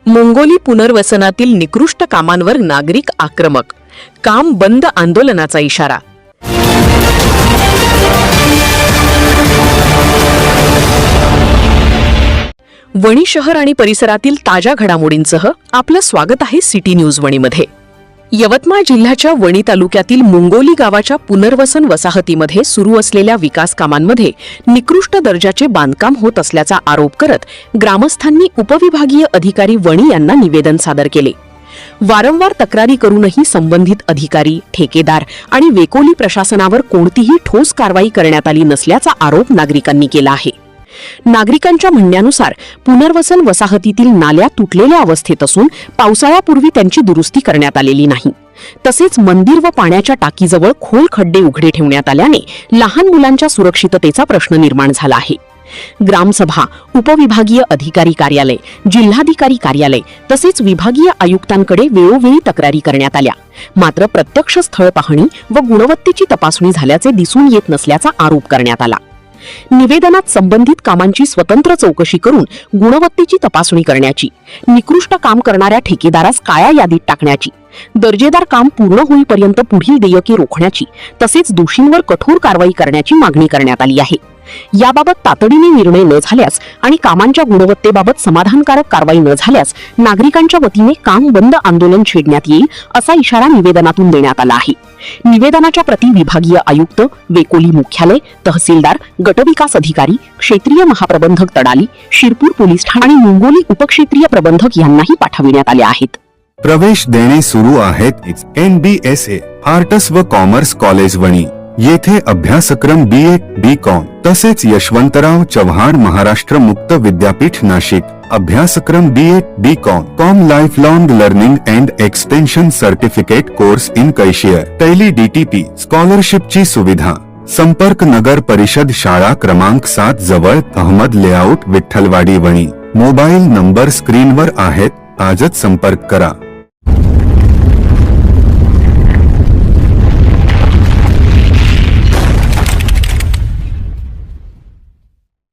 मोंगोली पुनर्वसनातील निकृष्ट कामांवर नागरिक आक्रमक, काम बंद आंदोलनाचा इशारा. वणी शहर आणि परिसरातील ताज्या घडामोडींसह आपलं स्वागत आहे सिटी न्यूज वणीमध्ये. यवतमाळ जिल्ह्याच्या वणी तालुक्यातील मुंगोली गावाच्या पुनर्वसन वसाहतीमध्ये सुरू असलेल्या विकास कामांमध्ये निकृष्ट दर्जाचे बांधकाम होत असल्याचा आरोप करत ग्रामस्थांनी उपविभागीय अधिकारी वणी यांना निवेदन सादर केले. वारंवार तक्रारी करूनही संबंधित अधिकारी, ठेकेदार आणि वेकोली प्रशासनावर कोणतीही ठोस कारवाई करण्यात आली नसल्याचा आरोप नागरिकांनी केला आहे. नागरिकांच्या म्हणण्यानुसार पुनर्वसन वसाहतीतील नाल्या तुटलेल्या अवस्थेत असून पावसाळ्यापूर्वी त्यांची दुरुस्ती करण्यात आलेली नाही. तसेच मंदिर व पाण्याच्या टाकीजवळ खोल खड्डे उघडे ठेवण्यात आल्याने लहान मुलांच्या सुरक्षिततेचा प्रश्न निर्माण झाला आहे. ग्रामसभा, उपविभागीय अधिकारी कार्यालय, जिल्हाधिकारी कार्यालय तसेच विभागीय आयुक्तांकडे वेळोवेळी तक्रारी करण्यात आल्या. मात्र प्रत्यक्ष स्थळ पाहणी व गुणवत्तेची तपासणी झाल्याचे दिसून येत नसल्याचा आरोप करण्यात आला. निवेदनात संबंधित कामांची स्वतंत्र चौकशी करून गुणवत्तेची तपासणी करण्याची, निकृष्ट काम करणाऱ्या ठेकेदारास काळ्या यादीत टाकण्याची, दर्जेदार काम पूर्ण होईपर्यंत पुढील देयके रोखण्याची तसेच दोषींवर कठोर कारवाई करण्याची मागणी करण्यात आली आहे. याबाबत तातडीने निर्णय न झाल्यास आणि कामांच्या गुणवत्तेबाबत समाधानकारक कारवाई न झाल्यास नागरिकांच्या वतीने काम बंद आंदोलन छेडण्यात येईल असा इशारा निवेदनातून देण्यात आला आहे. निवेदनाच्या प्रती विभागीय आयुक्त, वेकोली मुख्यालय, तहसीलदार, गटविकास अधिकारी, क्षेत्रीय महाप्रबंधक तडाली, शिरपूर पोलीस ठाणे आणि मुंगोली उपक्षेत्रीय प्रबंधक यांनाही पाठविण्यात आले आहेत. प्रवेश देणे सुरू आहेत NBSA आर्ट्स व कॉमर्स कॉलेज वणी येथे अभ्यासक्रम BA, BCom तसेच यशवंतराव चव्हाण महाराष्ट्र मुक्त विद्यापीठ नाशिक अभ्यासक्रम BA, BCom life long learning and extension certificate course in cashier Tally DTP स्कॉलरशिपची सुविधा. संपर्क नगर परिषद शाळा क्रमांक 7 जवळ Ahmad layout Vitthalwadi Wani. Mobile number स्क्रीनवर आहेत, आजच संपर्क करा.